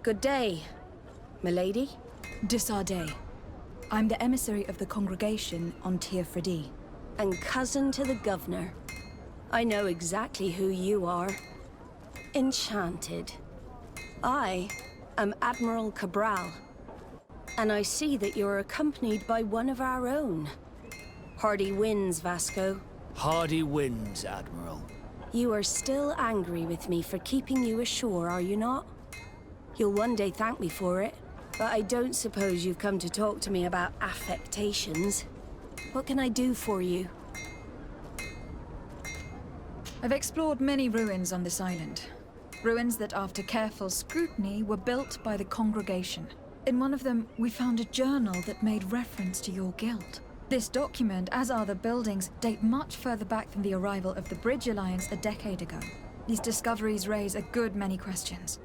Good day, milady. Disarday. I'm the emissary of the congregation on Tir Fredi. And cousin to the governor. I know exactly who you are. Enchanted. I am Admiral Cabral, and I see that you're accompanied by one of our own. Hardy winds, Vasco. Hardy winds, Admiral. You are still angry with me for keeping you ashore, are you not? You'll one day thank me for it, but I don't suppose you've come to talk to me about affectations. What can I do for you? I've explored many ruins on this island. Ruins that, after careful scrutiny, were built by the congregation. In one of them, we found a journal that made reference to your guild. This document, as are the buildings, date much further back than the arrival of the Bridge Alliance a decade ago. These discoveries raise a good many questions.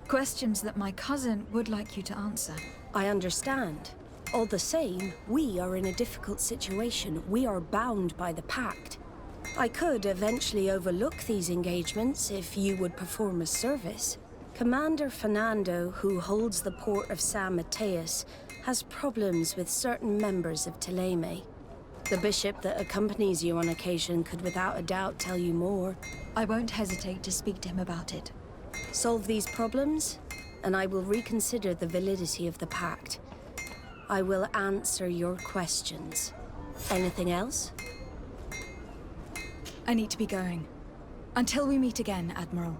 Questions that my cousin would like you to answer. I understand. All the same, we are in a difficult situation. We are bound by the pact. I could eventually overlook these engagements if you would perform a service. Commander Fernando, who holds the port of San Mateus, has problems with certain members of Teleme. The bishop that accompanies you on occasion could without a doubt tell you more. I won't hesitate to speak to him about it. Solve these problems, and I will reconsider the validity of the pact. I will answer your questions. Anything else? I need to be going. Until we meet again, Admiral.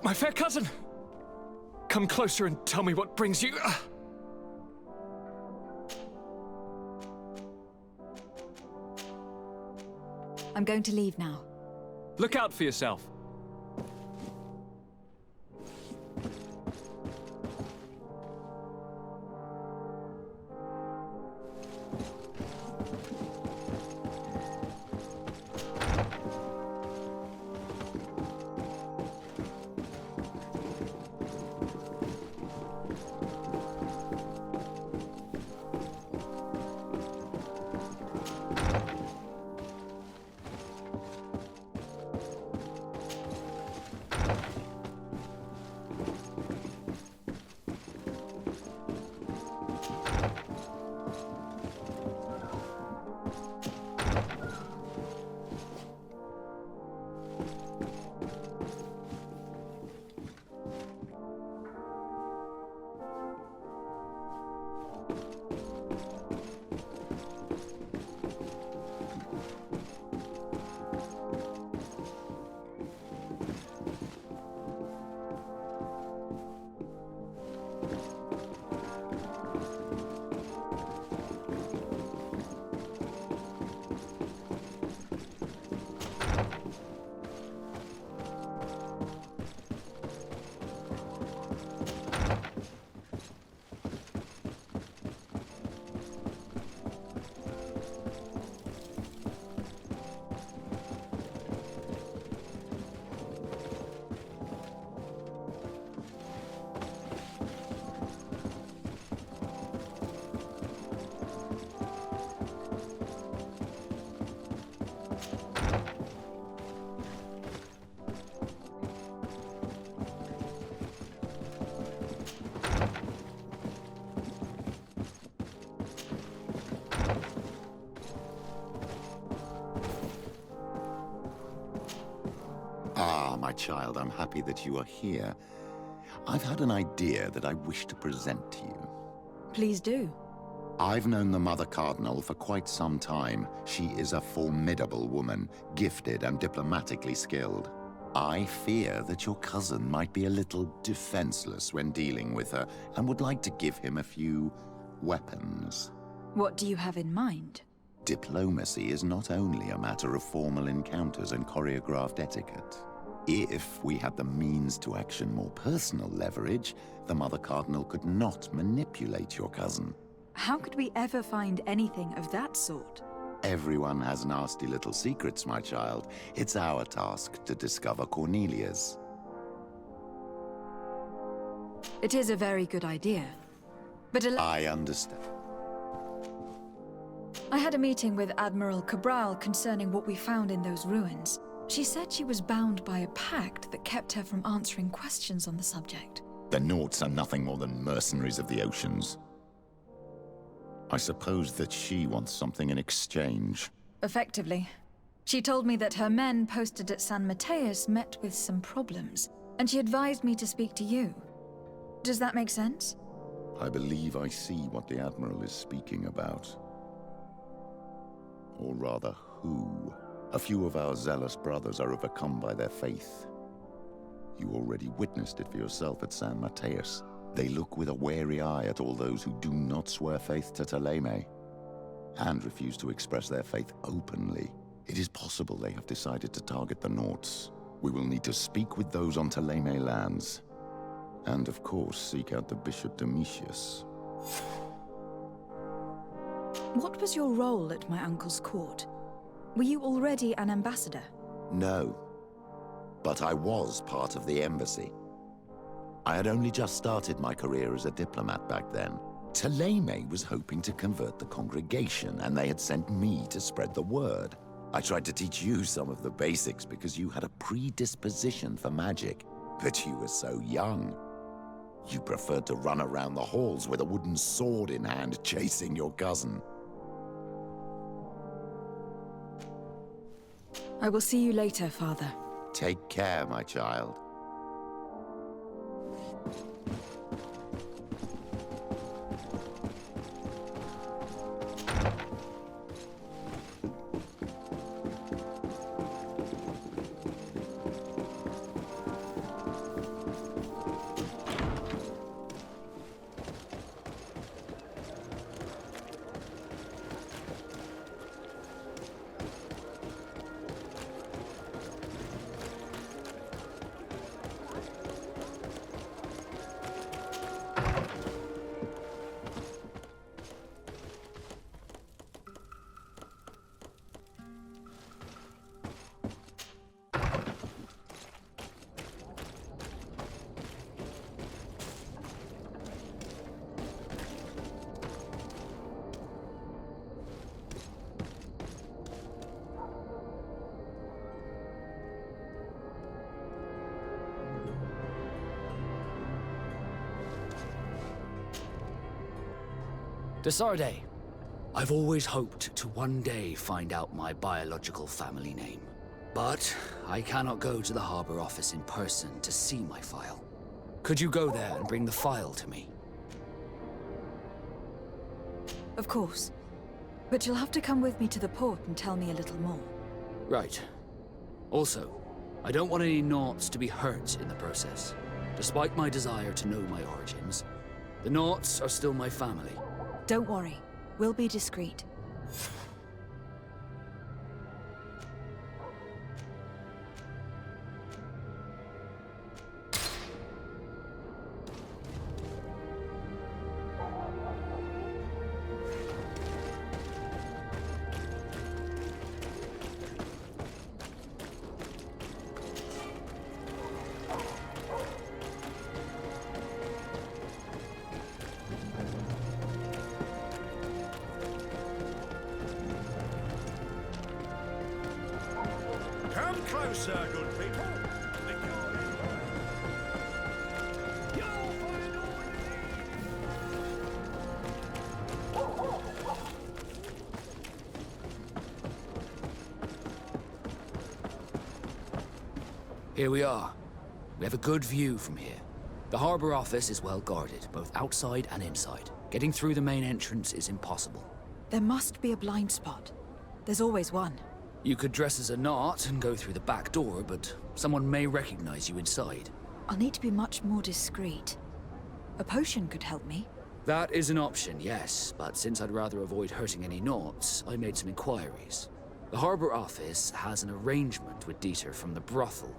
My fair cousin! Come closer and tell me what brings you... I'm going to leave now. Look out for yourself. child, I'm happy that you are here. I've had an idea that I wish to present to you. Please do. I've known the Mother Cardinal for quite some time. She is a formidable woman, gifted and diplomatically skilled. I fear that your cousin might be a little defenseless when dealing with her, and would like to give him a few weapons. What do you have in mind? Diplomacy is not only a matter of formal encounters and choreographed etiquette. If we had the means to action more personal leverage, the Mother Cardinal could not manipulate your cousin. How could we ever find anything of that sort? Everyone has nasty little secrets, my child. It's our task to discover Cornelia's. It is a very good idea. But I understand. I had a meeting with Admiral Cabral concerning what we found in those ruins. She said she was bound by a pact that kept her from answering questions on the subject. The Nauts are nothing more than mercenaries of the oceans. I suppose that she wants something in exchange. Effectively. She told me that her men posted at San Mateus met with some problems, and she advised me to speak to you. Does that make sense? I believe I see what the Admiral is speaking about. Or rather, who. A few of our zealous brothers are overcome by their faith. You already witnessed it for yourself at San Mateus. They look with a wary eye at all those who do not swear faith to Thélème, and refuse to express their faith openly. It is possible they have decided to target the Nauts. We will need to speak with those on Thélème lands, and of course seek out the Bishop Domitius. What was your role at my uncle's court? Were you already an ambassador? No, but I was part of the embassy. I had only just started my career as a diplomat back then. Thélème was hoping to convert the congregation, and they had sent me to spread the word. I tried to teach you some of the basics because you had a predisposition for magic, but you were so young. You preferred to run around the halls with a wooden sword in hand, chasing your cousin. I will see you later, Father. Take care, my child. Desarde, I've always hoped to one day find out my biological family name. But I cannot go to the harbor office in person to see my file. Could you go there and bring the file to me? Of course. But you'll have to come with me to the port and tell me a little more. Right. Also, I don't want any Nauts to be hurt in the process. Despite my desire to know my origins, the Nauts are still my family. Don't worry. We'll be discreet. Come closer, good people. You'll find all you need. Here we are. We have a good view from here. The harbor office is well guarded, both outside and inside. Getting through the main entrance is impossible. There must be a blind spot. There's always one. You could dress as a knot and go through the back door, but someone may recognize you inside. I'll need to be much more discreet. A potion could help me. That is an option, yes, but since I'd rather avoid hurting any knots, I made some inquiries. The harbor office has an arrangement with Dieter from the brothel.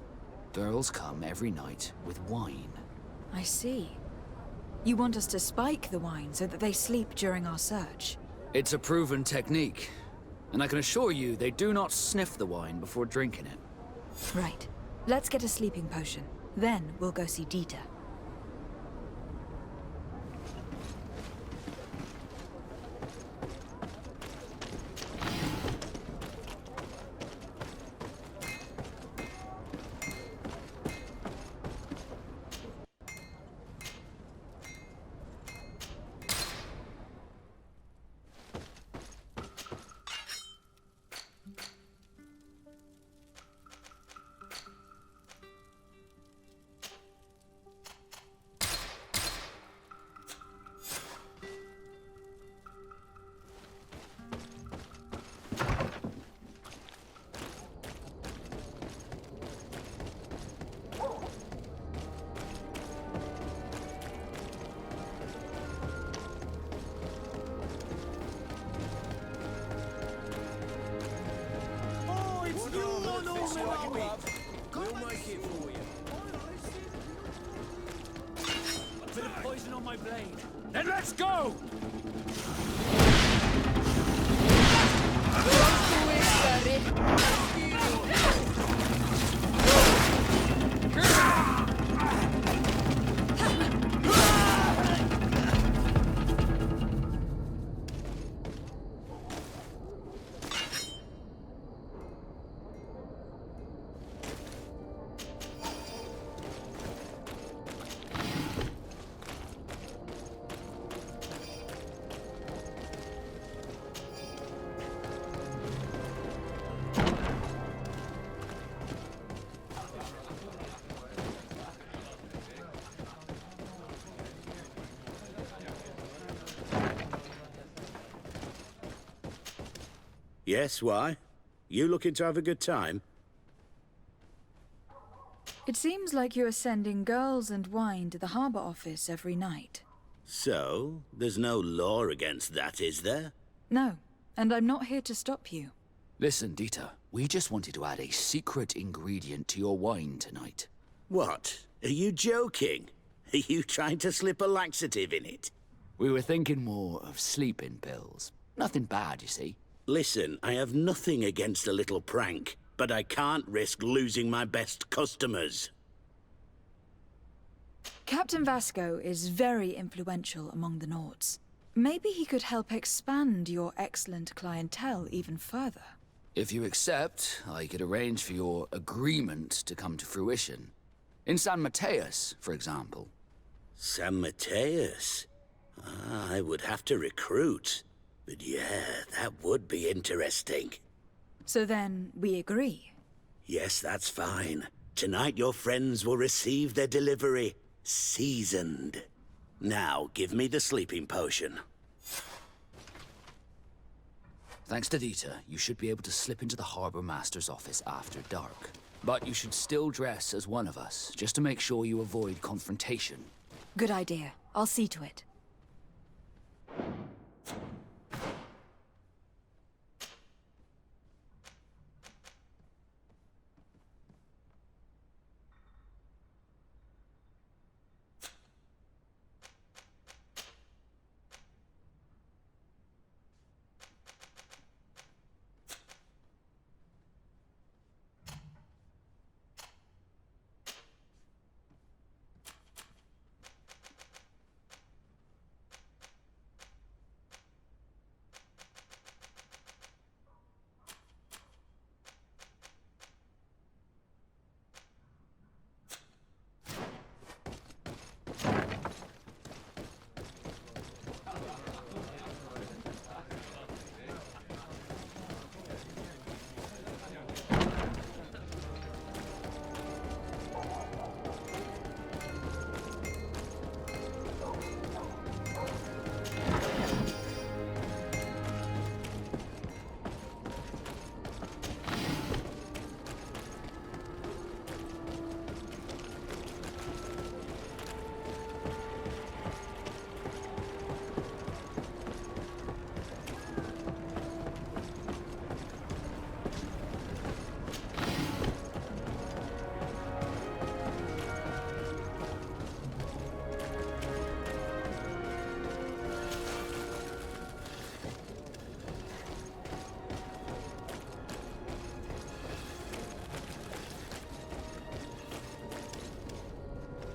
Girls come every night with wine. I see. You want us to spike the wine so that they sleep during our search? It's a proven technique, and I can assure you they do not sniff the wine before drinking it. Right. Let's get a sleeping potion. Then we'll go see Dieter. Oh, it's you on all We'll make it for you. A bit of poison on my blade. Then let's go! Yes, why? You looking to have a good time? It seems like you are sending girls and wine to the harbor office every night. So, there's no law against that, is there? No, and I'm not here to stop you. Listen, Dieter, we just wanted to add a secret ingredient to your wine tonight. What? Are you joking? Are you trying to slip a laxative in it? We were thinking more of sleeping pills. Nothing bad, you see. Listen, I have nothing against a little prank, but I can't risk losing my best customers. Captain Vasco is very influential among the Nords. Maybe he could help expand your excellent clientele even further. If you accept, I could arrange for your agreement to come to fruition. In San Mateus, for example. San Mateus? I would have to recruit. But yeah, that would be interesting. So then, we agree. Yes, that's fine. Tonight your friends will receive their delivery, seasoned. Now, give me the sleeping potion. Thanks to Dieter, you should be able to slip into the Harbor Master's office after dark. But you should still dress as one of us, just to make sure you avoid confrontation. Good idea. I'll see to it.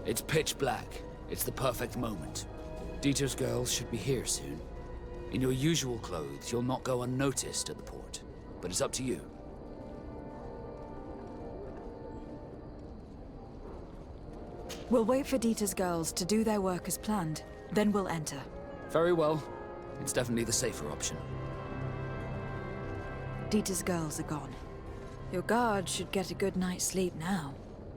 It's pitch black. It's the perfect moment. Dieter's girls should be here soon. In your usual clothes, you'll not go unnoticed at the port. But it's up to you. We'll wait for Dieter's girls to do their work as planned, then we'll enter. Very well. It's definitely the safer option. Dieter's girls are gone. Your guard should get a good night's sleep now.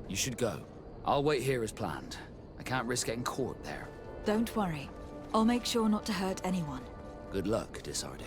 You should go. I'll wait here as planned. I can't risk getting caught there. Don't worry. I'll make sure not to hurt anyone. Good luck, Disarde.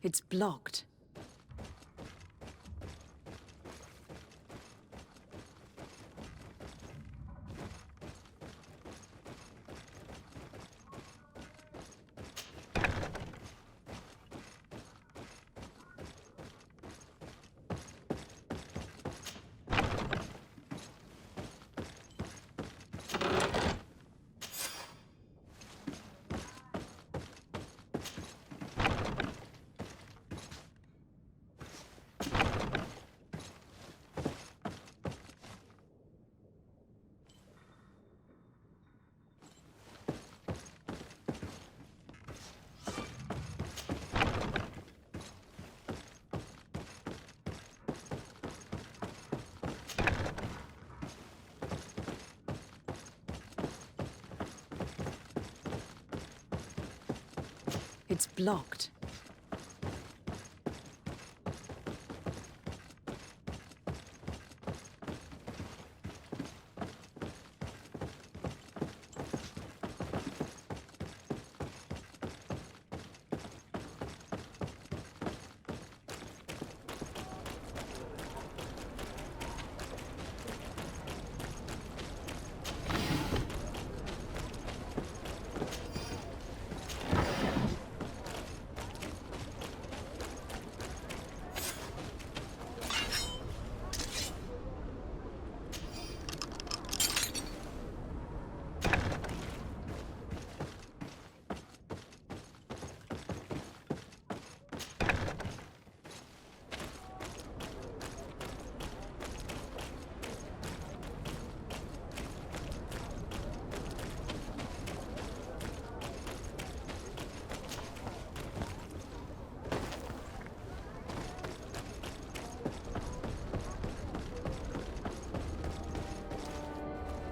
It's blocked. It's blocked.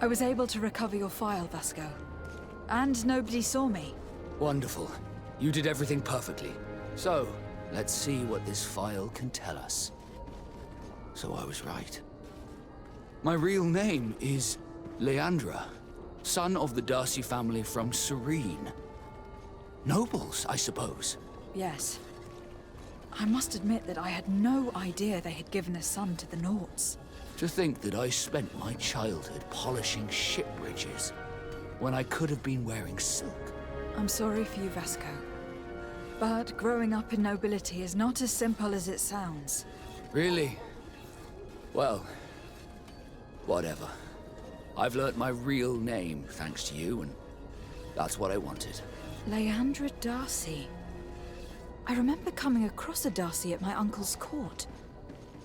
I was able to recover your file, Vasco. And nobody saw me. Wonderful. You did everything perfectly. So, let's see what this file can tell us. So I was right. My real name is Leandra, son of the Darcy family from Serene. Nobles, I suppose. Yes. I must admit that I had no idea they had given a son to the Nords. To think that I spent my childhood polishing ship bridges, when I could have been wearing silk. I'm sorry for you, Vasco. But growing up in nobility is not as simple as it sounds. Really? Well, whatever. I've learnt my real name thanks to you, and that's what I wanted. Leandra Darcy. I remember coming across a Darcy at my uncle's court.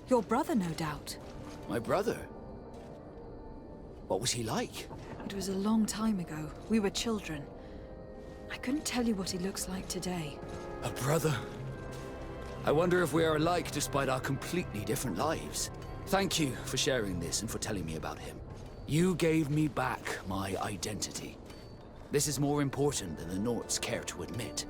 Your brother, no doubt. My brother? What was he like? It was a long time ago. We were children. I couldn't tell you what he looks like today. A brother? I wonder if we are alike despite our completely different lives. Thank you for sharing this and for telling me about him. You gave me back my identity. This is more important than the Nords care to admit.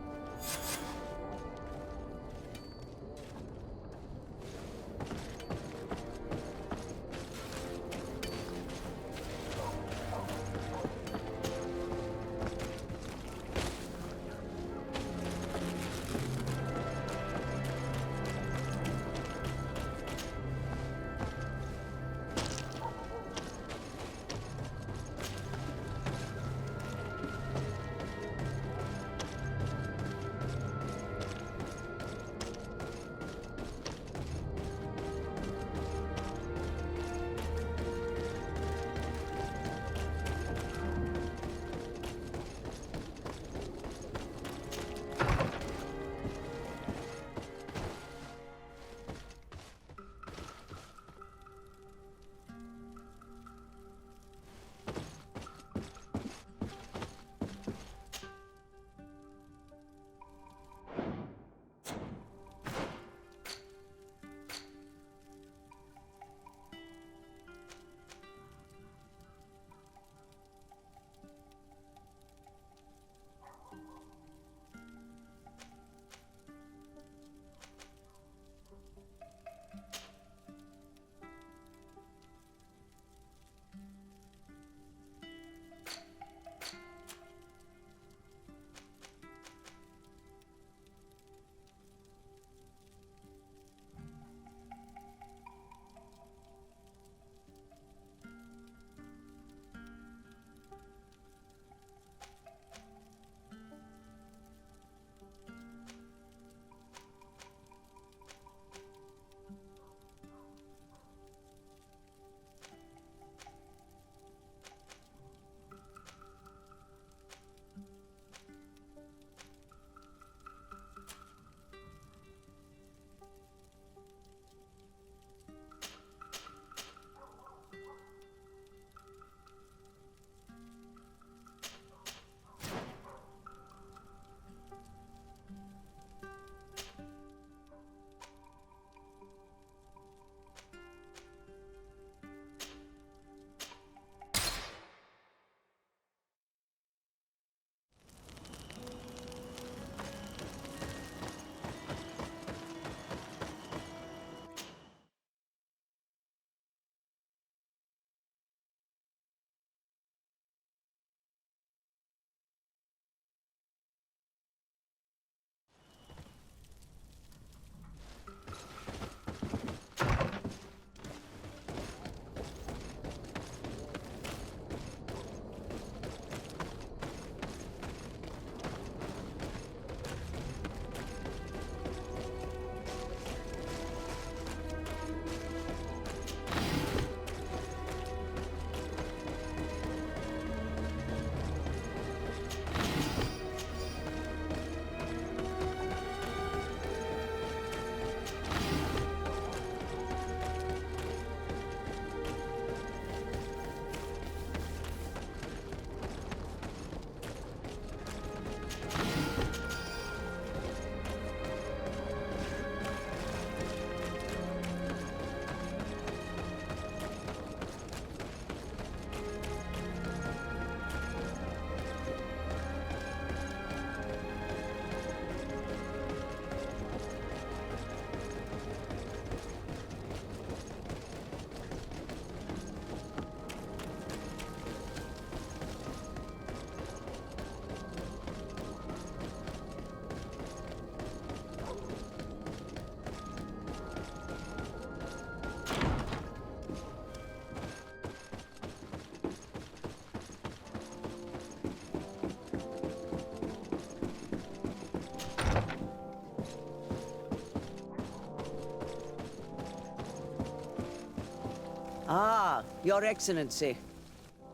Ah, Your Excellency.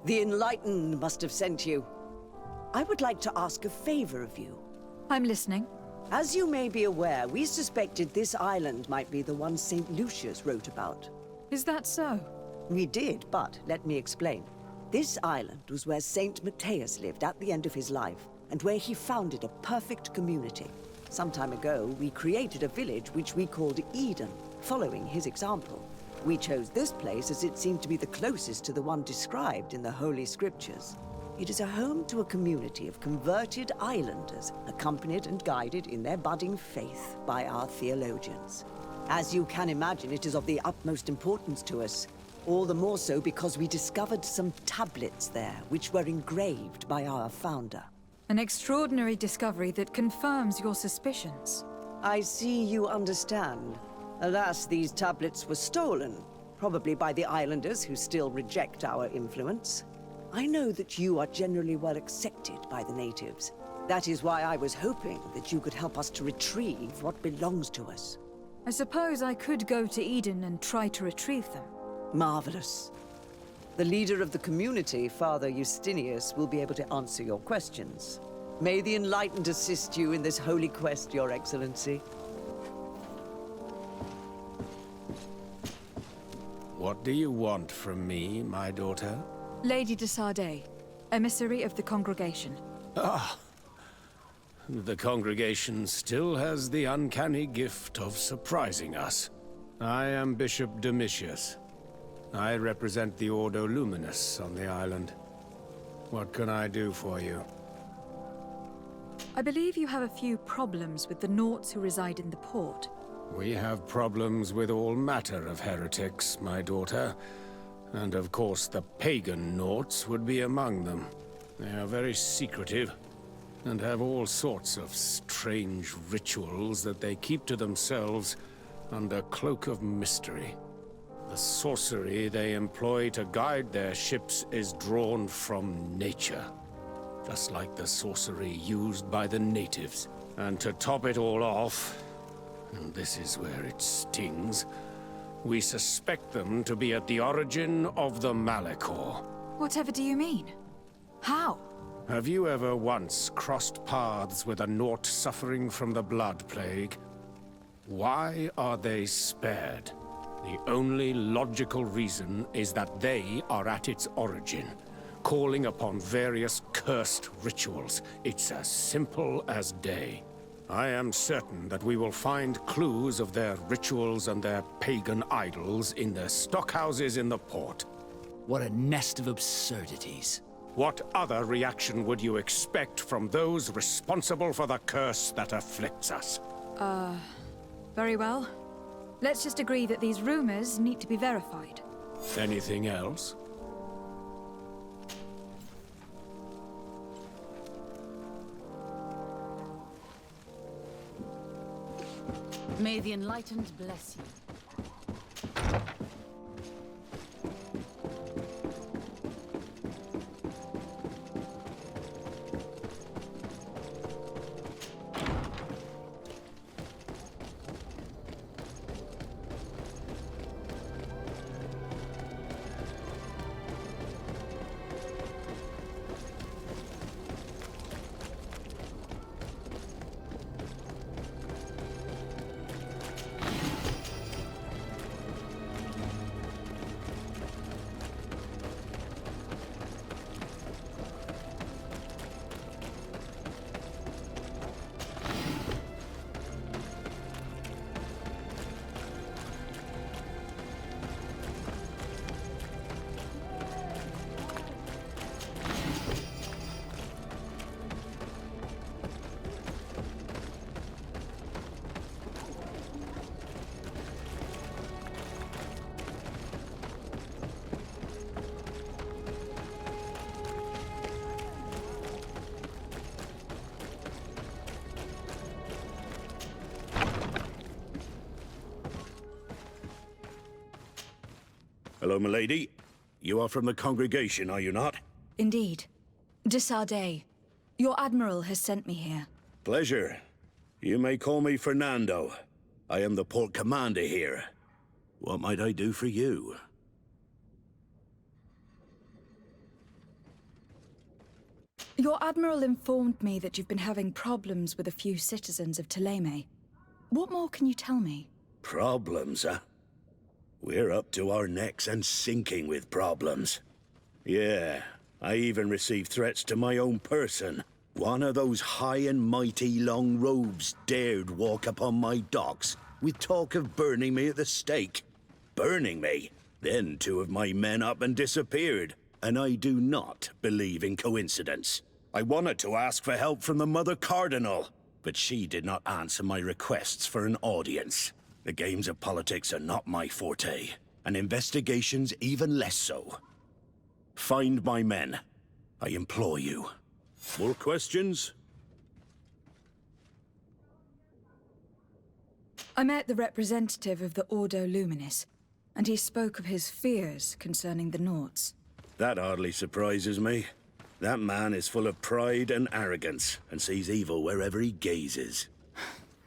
The Enlightened must have sent you. I would like to ask a favor of you. I'm listening. As you may be aware, we suspected this island might be the one St. Lucius wrote about. Is that so? We did, but let me explain. This island was where St. Matthias lived at the end of his life, and where he founded a perfect community. Some time ago, we created a village which we called Eden, following his example. We chose this place as it seemed to be the closest to the one described in the Holy Scriptures. It is a home to a community of converted islanders, accompanied and guided in their budding faith by our theologians. As you can imagine, it is of the utmost importance to us. All the more so because we discovered some tablets there, which were engraved by our founder. An extraordinary discovery that confirms your suspicions. I see you understand. Alas, these tablets were stolen, probably by the islanders who still reject our influence. I know that you are generally well accepted by the natives. That is why I was hoping that you could help us to retrieve what belongs to us. I suppose I could go to Eden and try to retrieve them. Marvelous. The leader of the community, Father Justinius, will be able to answer your questions. May the Enlightened assist you in this holy quest, Your Excellency. What do you want from me, my daughter? Lady de Sardet, emissary of the congregation. Ah, the congregation still has the uncanny gift of surprising us. I am Bishop Domitius. I represent the Ordo Luminous on the island. What can I do for you? I believe you have a few problems with the Nauts who reside in the port. We have problems with all matter of heretics, my daughter. And of course the pagan Nauts would be among them. They are very secretive, and have all sorts of strange rituals that they keep to themselves under cloak of mystery. The sorcery they employ to guide their ships is drawn from nature, just like the sorcery used by the natives. And to top it all off, and this is where it stings, we suspect them to be at the origin of the Malachor. Whatever do you mean? How? Have you ever once crossed paths with a Naut suffering from the Blood Plague? Why are they spared? The only logical reason is that they are at its origin, calling upon various cursed rituals. It's as simple as day. I am certain that we will find clues of their rituals and their pagan idols in the stockhouses in the port. What a nest of absurdities. What other reaction would you expect from those responsible for the curse that afflicts us? Very well. Let's just agree that these rumors need to be verified. Anything else? May the Enlightened bless you. Hello, milady. You are from the congregation, are you not? Indeed. De Sardet, your admiral has sent me here. Pleasure. You may call me Fernando. I am the port commander here. What might I do for you? Your Admiral informed me that you've been having problems with a few citizens of Thélème. What more can you tell me? Problems, huh? We're up to our necks and sinking with problems. Yeah, I even received threats to my own person. One of those high and mighty long robes dared walk upon my docks with talk of burning me at the stake. Burning me? Then two of my men up and disappeared, and I do not believe in coincidence. I wanted to ask for help from the Mother Cardinal, but she did not answer my requests for an audience. The games of politics are not my forte, and investigations even less so. Find my men. I implore you. More questions? I met the representative of the Ordo Luminis, and he spoke of his fears concerning the Nauts. That hardly surprises me. That man is full of pride and arrogance, and sees evil wherever he gazes.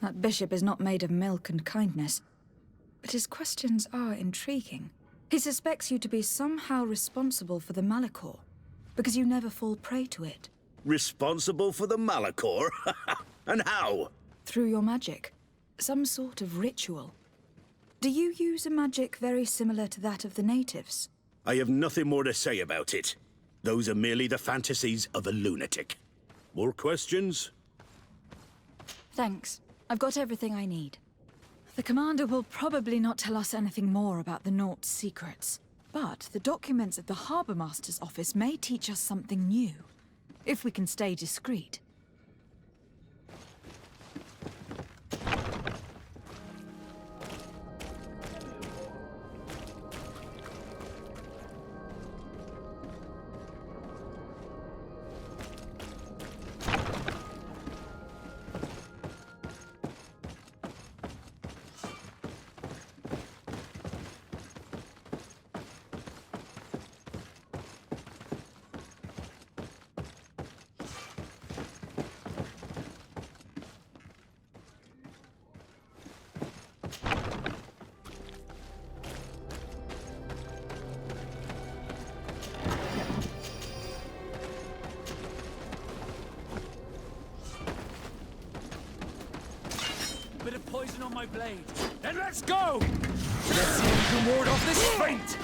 That bishop is not made of milk and kindness, but his questions are intriguing. He suspects you to be somehow responsible for the Malachor, because you never fall prey to it. Responsible for the Malachor? And how? Through your magic. Some sort of ritual. Do you use a magic very similar to that of the natives? I have nothing more to say about it. Those are merely the fantasies of a lunatic. More questions? Thanks. I've got everything I need. The commander will probably not tell us anything more about the Naught's secrets. But the documents at the Harbour Master's office may teach us something new, if we can stay discreet. Bit of poison on my blade. Then let's go! Let's see if you can ward off this feint!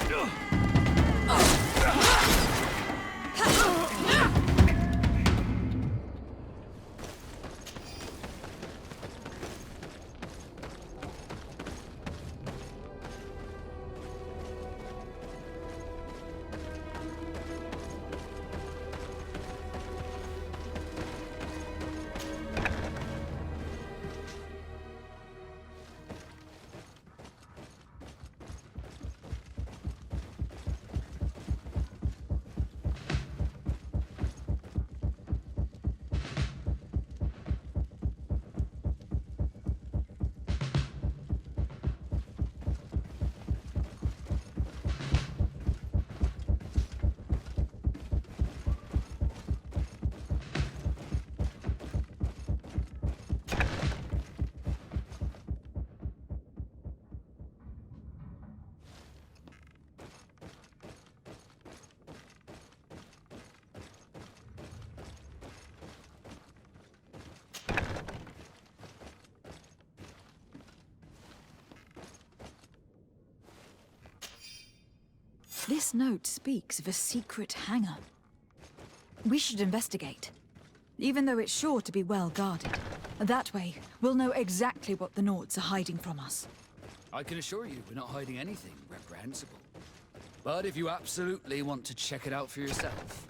This note speaks of a secret hangar. We should investigate, even though it's sure to be well guarded. That way, we'll know exactly what the Nauts are hiding from us. I can assure you we're not hiding anything reprehensible. But if you absolutely want to check it out for yourself...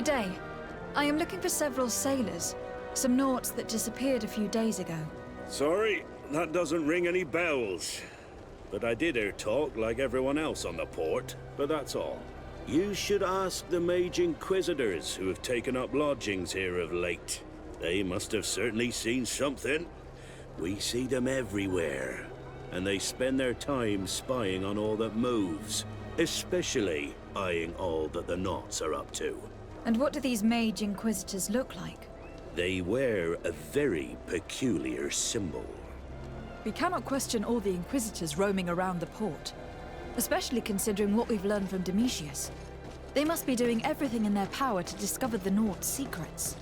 Good day. I am looking for several sailors. Some Nauts that disappeared a few days ago. Sorry, that doesn't ring any bells. But I did hear talk like everyone else on the port, but that's all. You should ask the Mage Inquisitors who have taken up lodgings here of late. They must have certainly seen something. We see them everywhere, and they spend their time spying on all that moves, especially eyeing all that the Nauts are up to. And what do these Mage Inquisitors look like? They wear a very peculiar symbol. We cannot question all the Inquisitors roaming around the port, especially considering what we've learned from Domitius. They must be doing everything in their power to discover the Nauts' secrets.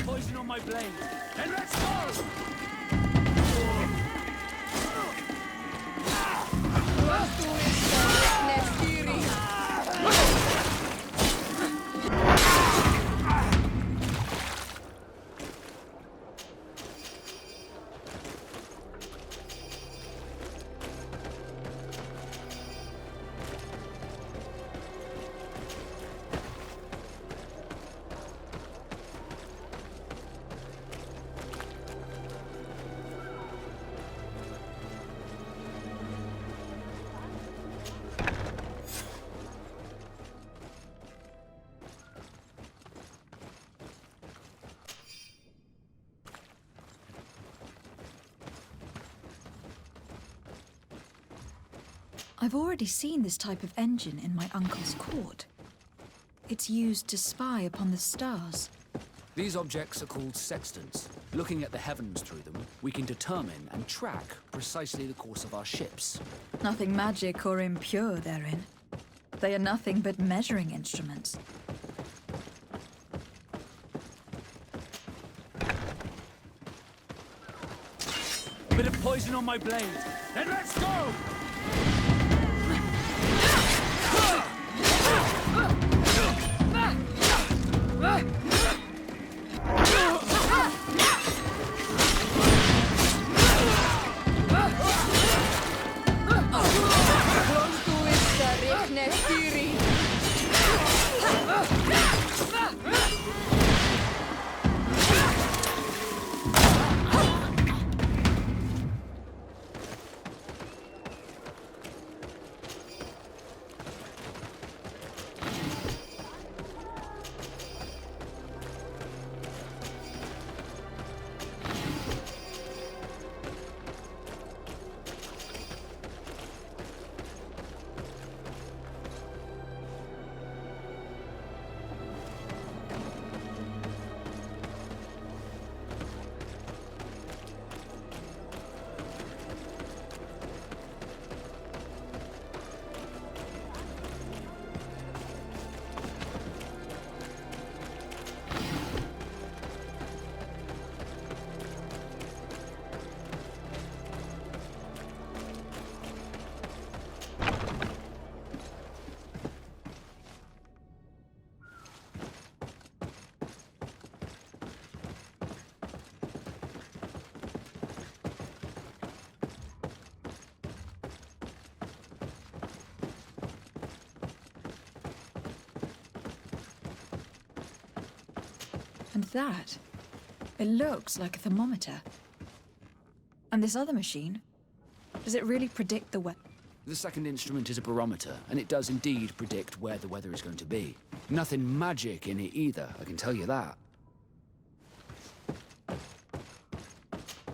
Poison on my blade. And let's go! I've already seen this type of engine in my uncle's court. It's used to spy upon the stars. These objects are called sextants. Looking at the heavens through them, we can determine and track precisely the course of our ships. Nothing magic or impure therein. They are nothing but measuring instruments. A bit of poison on my blade. Then let's go! And that, it looks like a thermometer. And this other machine, does it really predict the weather? The second instrument is a barometer, and it does indeed predict where the weather is going to be. Nothing magic in it either, I can tell you that.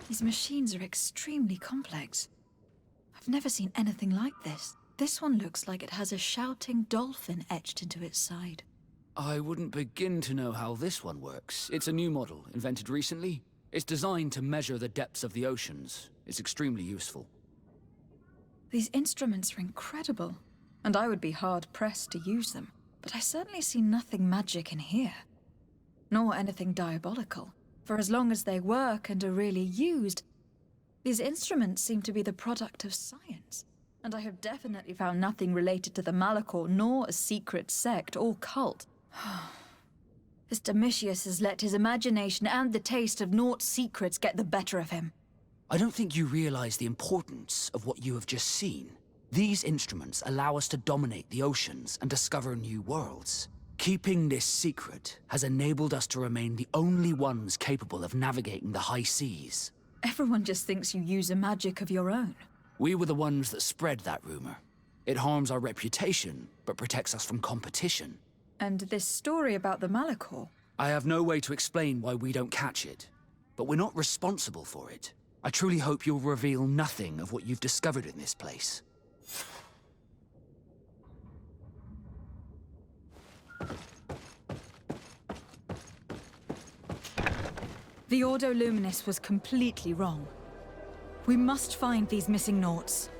These machines are extremely complex. I've never seen anything like this. This one looks like it has a shouting dolphin etched into its side. I wouldn't begin to know how this one works. It's a new model, invented recently. It's designed to measure the depths of the oceans. It's extremely useful. These instruments are incredible, and I would be hard-pressed to use them. But I certainly see nothing magic in here. Nor anything diabolical. For as long as they work and are really used, these instruments seem to be the product of science. And I have definitely found nothing related to the Malachor, nor a secret sect or cult. This Domitius has let his imagination and the taste of Naught's secrets get the better of him. I don't think you realize the importance of what you have just seen. These instruments allow us to dominate the oceans and discover new worlds. Keeping this secret has enabled us to remain the only ones capable of navigating the high seas. Everyone just thinks you use a magic of your own. We were the ones that spread that rumor. It harms our reputation, but protects us from competition. And this story about the Malachor? I have no way to explain why we don't catch it, but we're not responsible for it. I truly hope you'll reveal nothing of what you've discovered in this place. The Ordo Luminis was completely wrong. We must find these missing Naughts.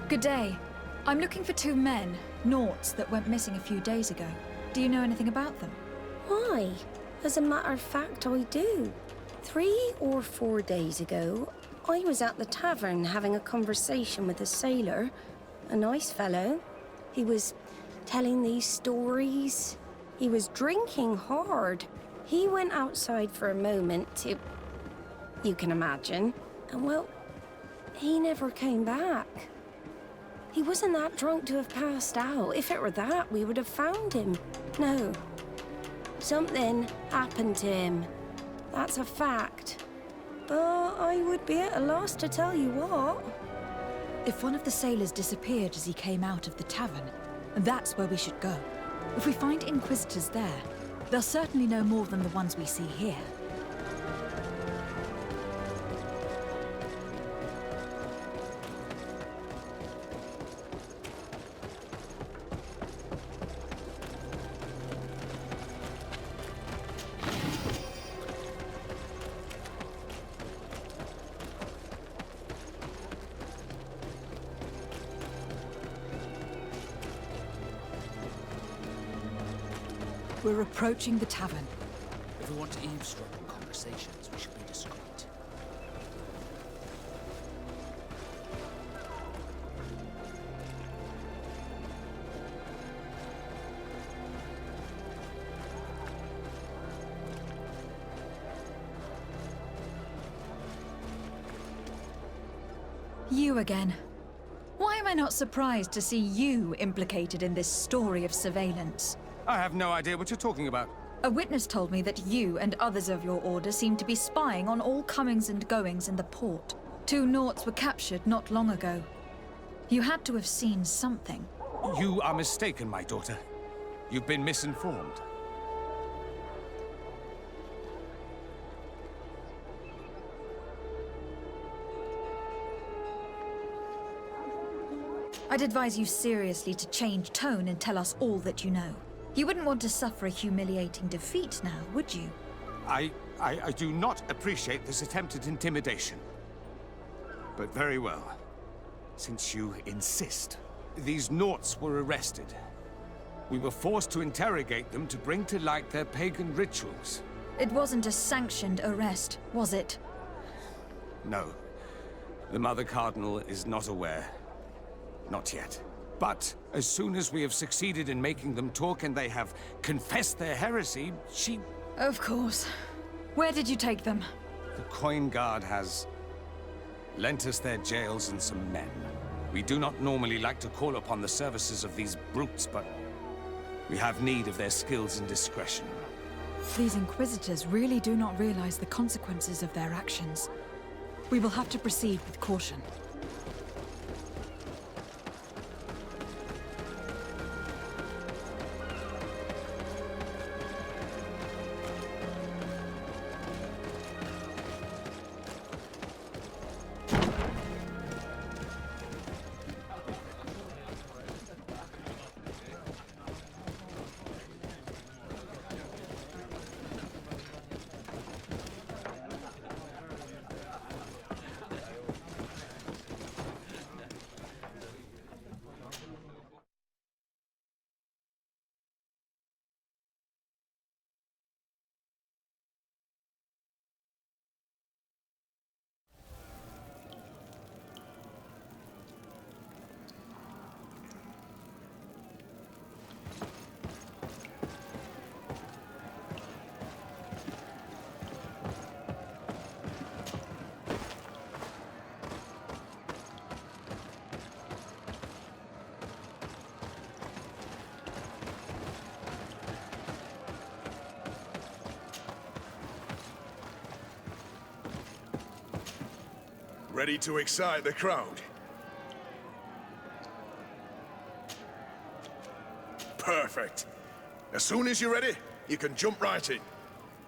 Good day. I'm looking for two men, Naughts, that went missing a few days ago. Do you know anything about them? Why? As a matter of fact, I do. 3 or 4 days ago, I was at the tavern having a conversation with a sailor. A nice fellow. He was telling these stories. He was drinking hard. He went outside for a moment to... you can imagine. And well, he never came back. He wasn't that drunk to have passed out. If it were that, we would have found him. No. Something happened to him. That's a fact. But I would be at a loss to tell you what. If one of the sailors disappeared as he came out of the tavern, that's where we should go. If we find Inquisitors there, they'll certainly know more than the ones we see here. We're approaching the tavern. If we want to eavesdrop on conversations, we should be discreet. You again. Why am I not surprised to see you implicated in this story of surveillance? I have no idea what you're talking about. A witness told me that you and others of your order seem to be spying on all comings and goings in the port. 2 Naughts were captured not long ago. You had to have seen something. You are mistaken, my daughter. You've been misinformed. I'd advise you seriously to change tone and tell us all that you know. You wouldn't want to suffer a humiliating defeat now, would you? I do not appreciate this attempted intimidation. But very well. Since you insist, these Nauts were arrested. We were forced to interrogate them to bring to light their pagan rituals. It wasn't a sanctioned arrest, was it? No. The Mother Cardinal is not aware. Not yet. But as soon as we have succeeded in making them talk and they have confessed their heresy, she... Of course. Where did you take them? The Coin Guard has lent us their jails and some men. We do not normally like to call upon the services of these brutes, but we have need of their skills and discretion. These Inquisitors really do not realize the consequences of their actions. We will have to proceed with caution. Ready to excite the crowd? Perfect. As soon as you're ready, you can jump right in.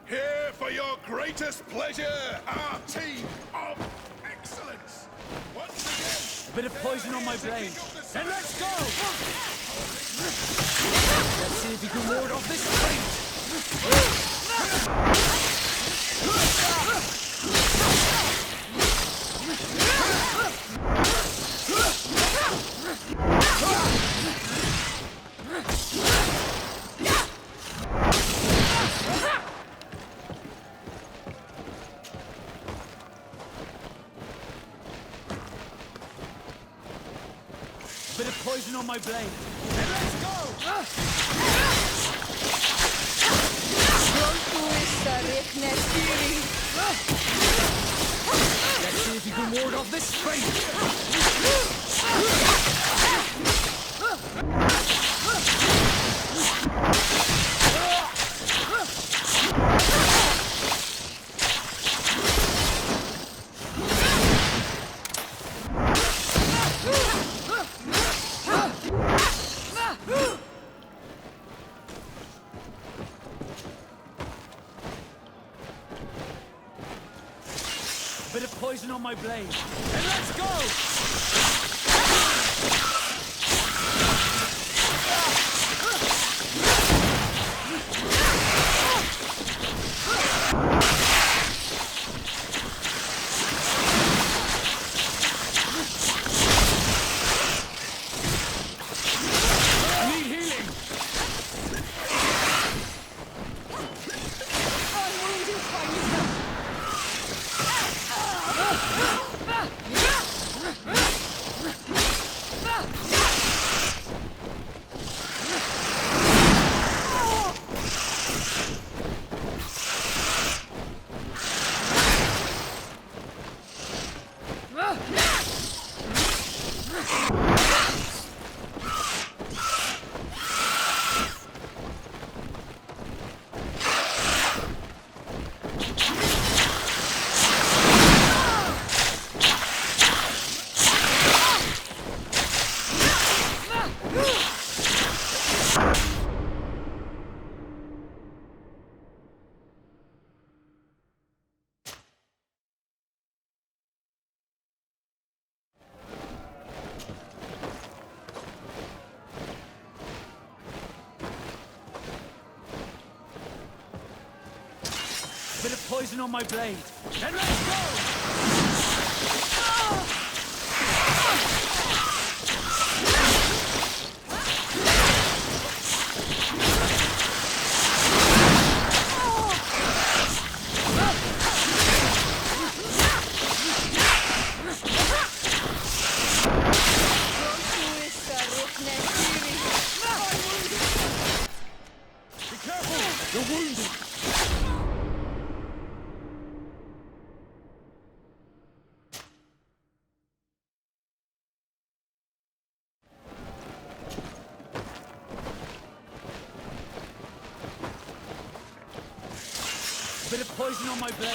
Here for your greatest pleasure, our team of excellence. Once again, A bit of poison on my blade. Then let's go! Let's see if you can ward off this Bit of poison on my blade. Then let's go! Let's see if you can ward off this strength. Bit of poison on my blade. And let's go! I need healing! Bit of poison on my blade. Then let's go! poison on my blade.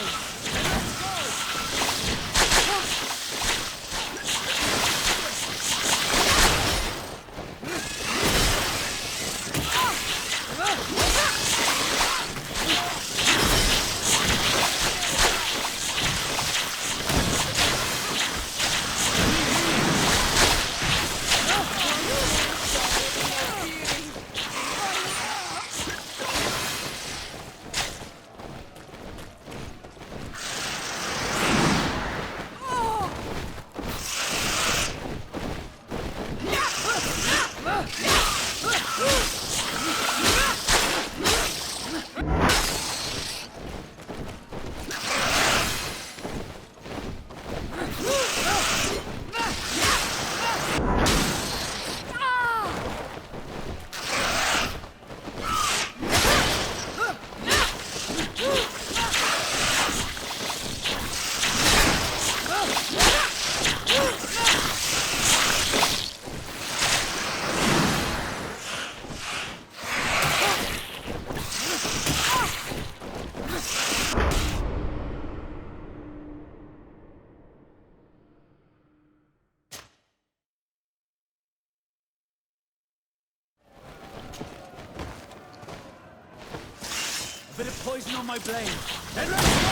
A bit of poison on my blade. Then let's go!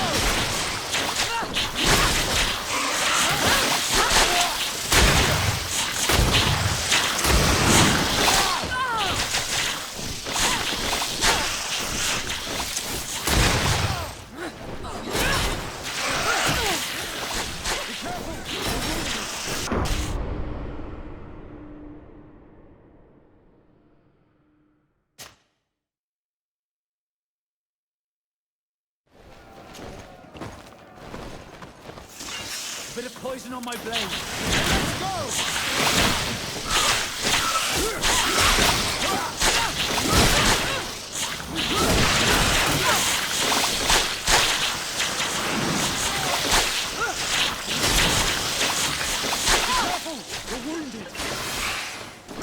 A bit of poison on my blade. Let's go!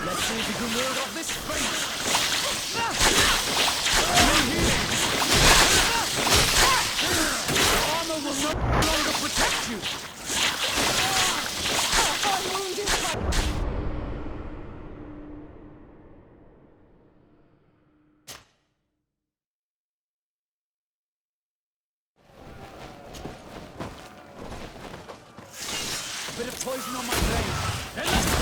Let's see if you can ward off this fate! Your armor will no longer protect you! I'm wounded by... Bit of poison on my blade. Then let's go!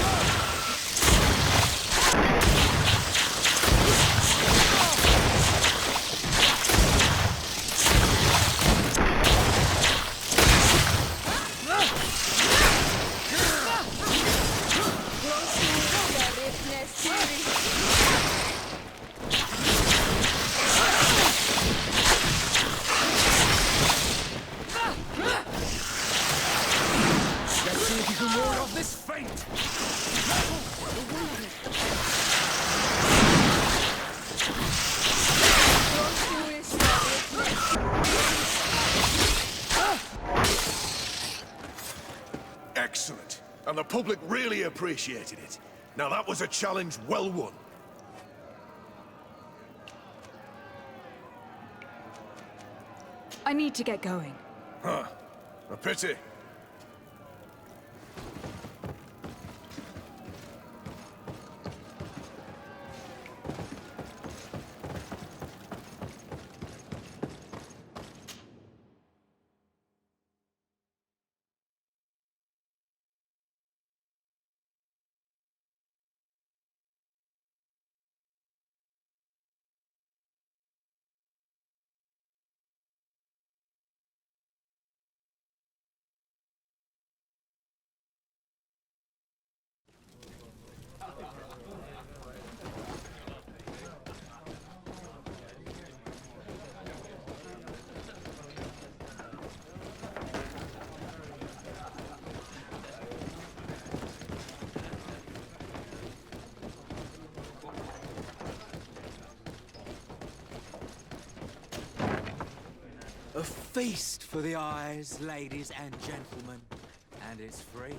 Let's see if you can ward off this fate! Excellent. And the public really appreciated it. Now that was a challenge well won. I need to get going. Huh. A pity. A feast for the eyes, ladies and gentlemen. And it's free.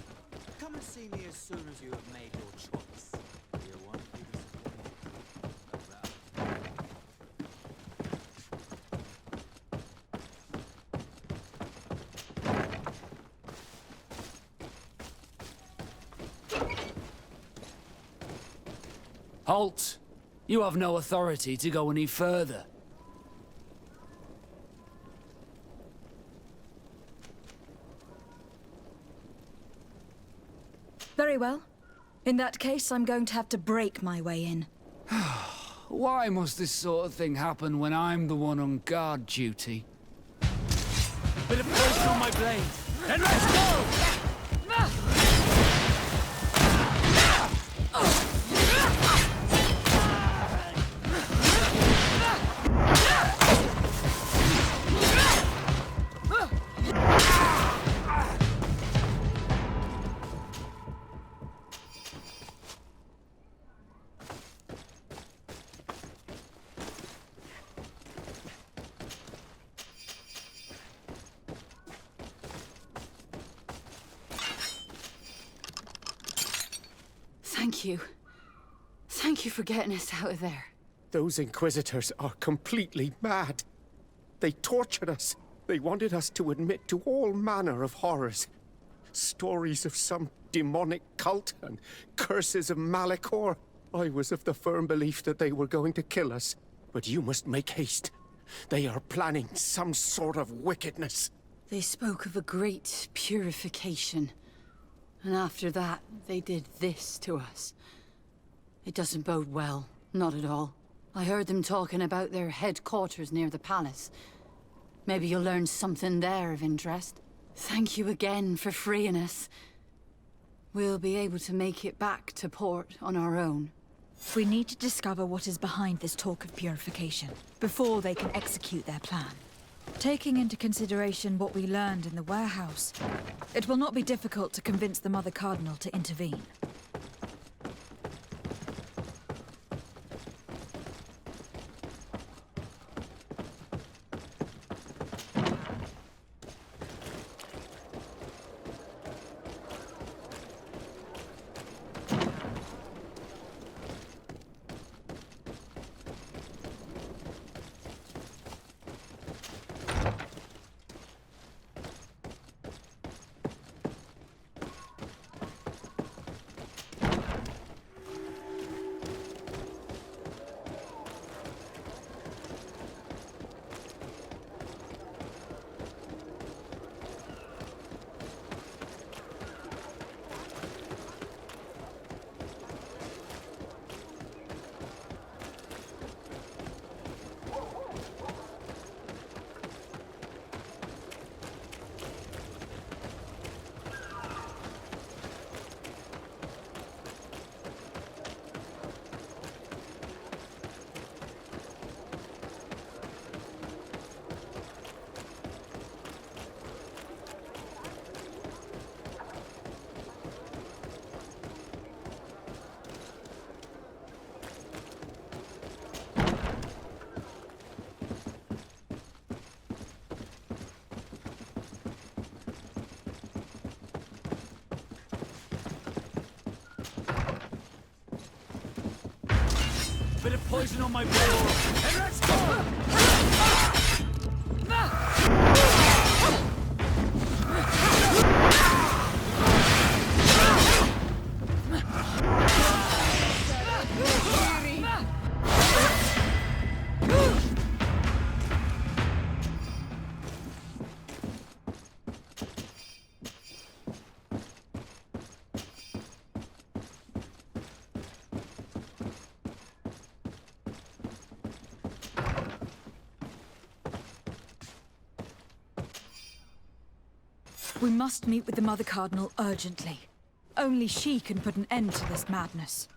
Come and see me as soon as you have made your choice. You won't be disappointed. Halt! You have no authority to go any further. Very well. In that case, I'm going to have to break my way in. Why must this sort of thing happen when I'm the one on guard duty? Bit of poison on my blade. Then let's go! Thank you. Thank you for getting us out of there. Those Inquisitors are completely mad. They tortured us. They wanted us to admit to all manner of horrors. Stories of some demonic cult and curses of Malachor. I was of the firm belief that they were going to kill us. But you must make haste. They are planning some sort of wickedness. They spoke of a great purification. And after that, they did this to us. It doesn't bode well. Not at all. I heard them talking about their headquarters near the palace. Maybe you'll learn something there of interest. Thank you again for freeing us. We'll be able to make it back to port on our own. We need to discover what is behind this talk of purification, before they can execute their plan. Taking into consideration what we learned in the warehouse, it will not be difficult to convince the Mother Cardinal to intervene. Bit of poison on my blade. And let's go! We must meet with the Mother Cardinal urgently. Only she can put an end to this madness.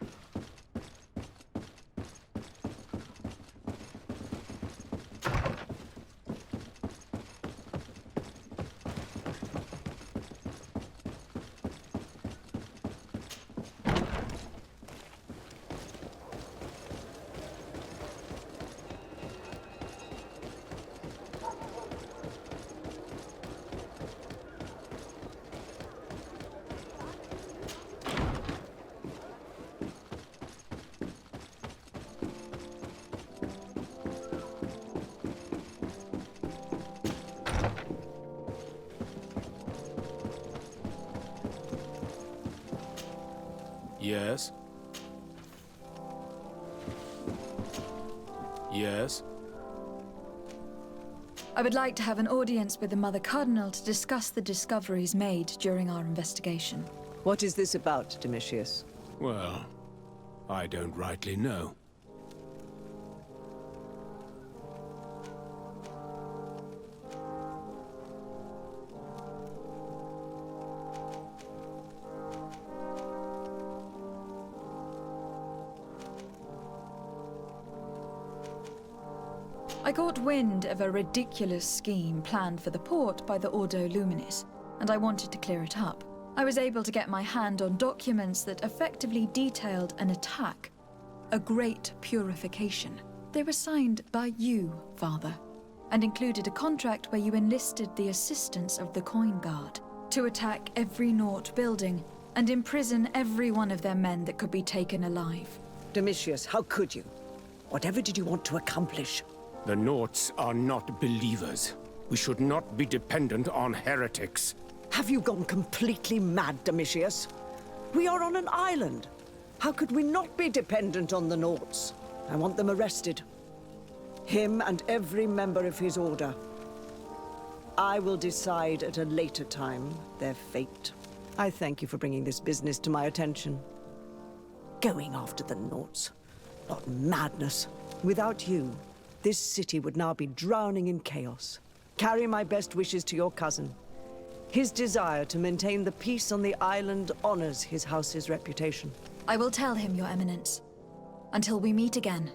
Yes? Yes? I would like to have an audience with the Mother Cardinal to discuss the discoveries made during our investigation. What is this about, Domitius? Well, I don't rightly know. I got wind of a ridiculous scheme planned for the port by the Ordo Luminis, and I wanted to clear it up. I was able to get my hand on documents that effectively detailed an attack, a great purification. They were signed by you, Father, and included a contract where you enlisted the assistance of the Coin Guard to attack every Naut building and imprison every one of their men that could be taken alive. Domitius, how could you? Whatever did you want to accomplish? The Nauts are not believers. We should not be dependent on heretics. Have you gone completely mad, Domitius? We are on an island. How could we not be dependent on the Nauts? I want them arrested. Him and every member of his order. I will decide at a later time their fate. I thank you for bringing this business to my attention. Going after the Nauts. Not madness. Without you, this city would now be drowning in chaos. Carry my best wishes to your cousin. His desire to maintain the peace on the island honors his house's reputation. I will tell him, Your Eminence. Until we meet again.